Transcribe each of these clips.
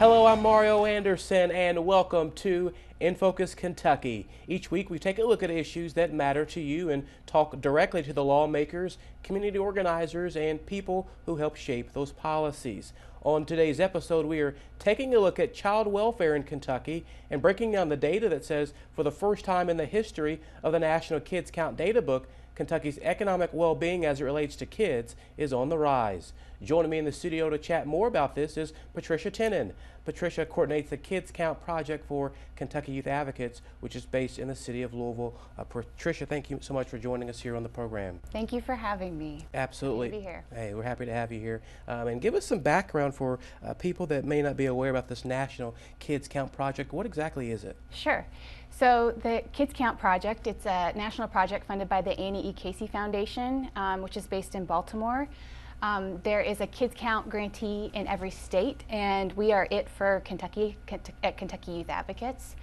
Hello, I'm Mario Anderson, and welcome to In Focus Kentucky. Each week we take a look at issues that matter to you and talk directly to the lawmakers, community organizers, and people who help shape those policies. On today's episode, we are taking a look at child welfare in Kentucky and breaking down the data that says for the first time in the history of the National Kids Count Data Book, Kentucky's economic well-being as it relates to kids is on the rise. Joining me in the studio to chat more about this is Patricia Tennant. Patricia coordinates the Kids Count Project for Kentucky Youth Advocates, which is based in the city of Louisville. Patricia, thank you so much for joining us here on the program. Thank you for having me. Absolutely. Happy to be here. Hey, we're happy to have you here. And give us some background for people that may not be aware about this National Kids Count Project. What exactly is it? Sure. So the Kids Count Project, it's a national project funded by the Annie E. Casey Foundation, which is based in Baltimore. There is a Kids Count grantee in every state, and we are it for Kentucky at Kentucky Youth Advocates.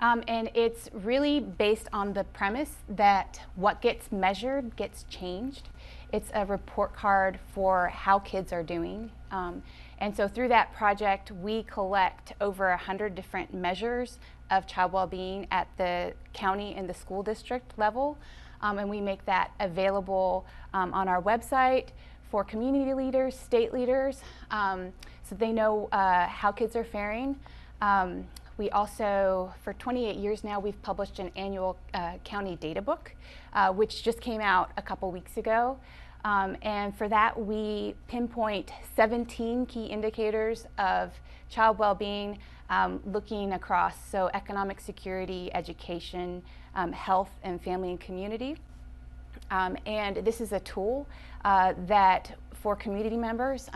And it's really based on the premise that what gets measured gets changed. It's a report card for how kids are doing. And so through that project, we collect over 100 different measures of child well-being at the county and the school district level. And we make that available on our website for community leaders, state leaders, so they know how kids are faring. We also, for 28 years now, we've published an annual county data book, which just came out a couple weeks ago. And for that, we pinpoint 17 key indicators of child well-being, looking across economic security, education, health, and family and community. And this is a tool that for community members,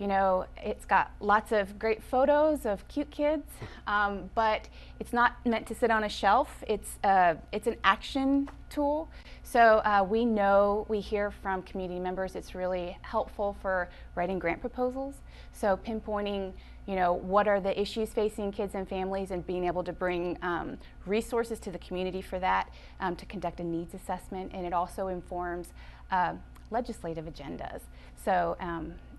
it's got lots of great photos of cute kids, but it's not meant to sit on a shelf. It's an action tool. So we hear from community members it's really helpful for writing grant proposals. So pinpointing, what are the issues facing kids and families and being able to bring resources to the community for that, to conduct a needs assessment. And it also informs legislative agendas. So,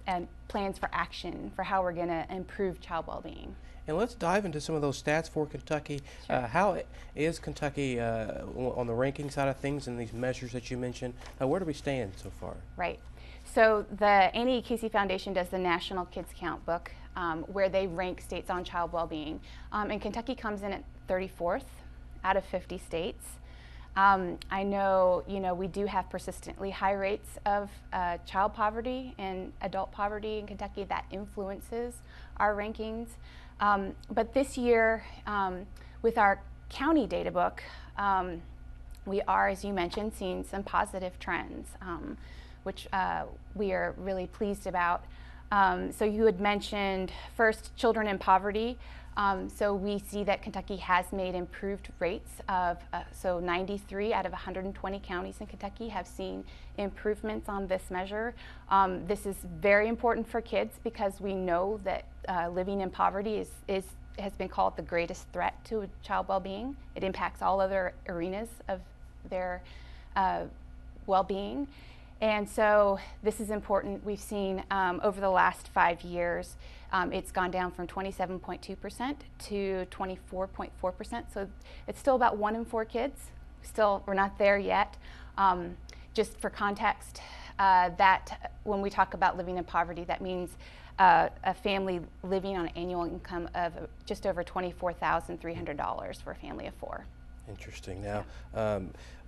and plans for action for how we're going to improve child well-being. And let's dive into some of those stats for Kentucky. Sure. How is Kentucky on the ranking side of things and these measures that you mentioned? Where do we stand so far? Right. So the Annie E. Casey Foundation does the National Kids Count book, where they rank states on child well-being. And Kentucky comes in at 34th out of 50 states. I know, we do have persistently high rates of child poverty and adult poverty in Kentucky that influences our rankings. But this year, with our county data book, we are, as you mentioned, seeing some positive trends, which we are really pleased about. So you had mentioned first children in poverty. So we see that Kentucky has made improved rates of, 93 out of 120 counties in Kentucky have seen improvements on this measure. This is very important for kids because we know that living in poverty has been called the greatest threat to child well-being. It impacts all other arenas of their well-being. And so this is important. We've seen over the last 5 years, it's gone down from 27.2% to 24.4%. So it's still about 1 in 4 kids. Still, we're not there yet. Just for context, that when we talk about living in poverty, that means a family living on an annual income of just over $24,300 for a family of 4. Interesting. Now,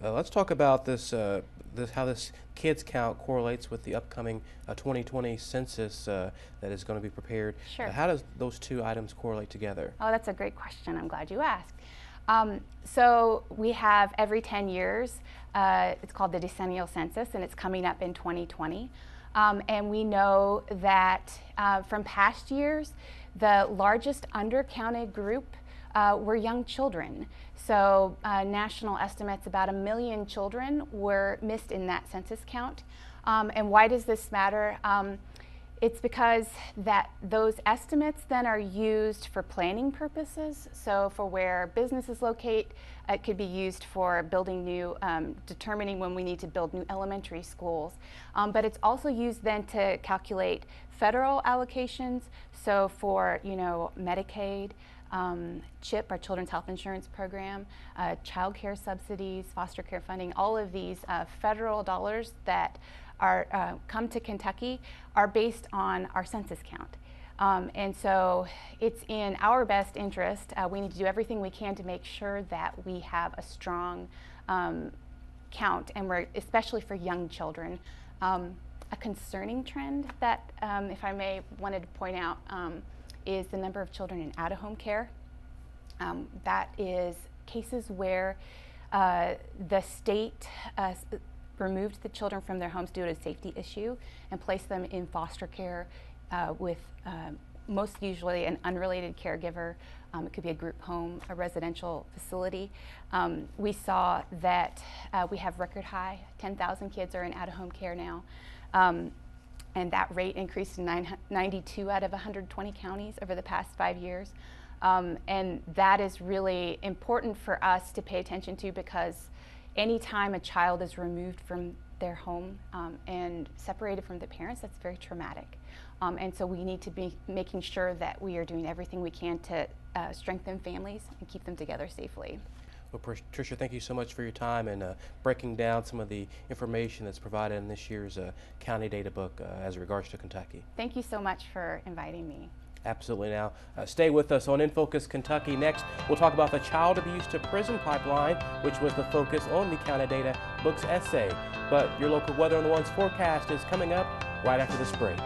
let's talk about this, how this kids count correlates with the upcoming 2020 census that is going to be prepared. Sure. How does those two items correlate together? Oh, that's a great question. I'm glad you asked. So we have every 10 years, it's called the decennial census, and it's coming up in 2020. And we know that from past years, the largest undercounted group were young children. So national estimates about 1 million children were missed in that census count. And why does this matter? It's because those estimates then are used for planning purposes. So for where businesses locate, it could be used for building new, determining when we need to build new elementary schools. But it's also used then to calculate federal allocations. So for, Medicaid, CHIP, our Children's Health Insurance Program, child care subsidies, foster care funding, all of these federal dollars that come to Kentucky are based on our census count. And so it's in our best interest. We need to do everything we can to make sure that we have a strong count, and especially for young children. A concerning trend that, if I may, wanted to point out is the number of children in out-of-home care. That is cases where the state removed the children from their homes due to a safety issue and placed them in foster care with most usually an unrelated caregiver. It could be a group home, a residential facility. We saw that we have record high, 10,000 kids are in out-of-home care now. And that rate increased to 92 out of 120 counties over the past 5 years. And that is really important for us to pay attention to, because anytime a child is removed from their home and separated from the parents, that's very traumatic. And so we need to be making sure that we are doing everything we can to strengthen families and keep them together safely. Well, Patricia, thank you so much for your time and breaking down some of the information that's provided in this year's county data book as regards to Kentucky. Thank you so much for inviting me. Absolutely. Now, stay with us on In Focus Kentucky. Next, we'll talk about the child abuse to prison pipeline, which was the focus on the county data book's essay. But your local Weather on the One's forecast is coming up right after this break.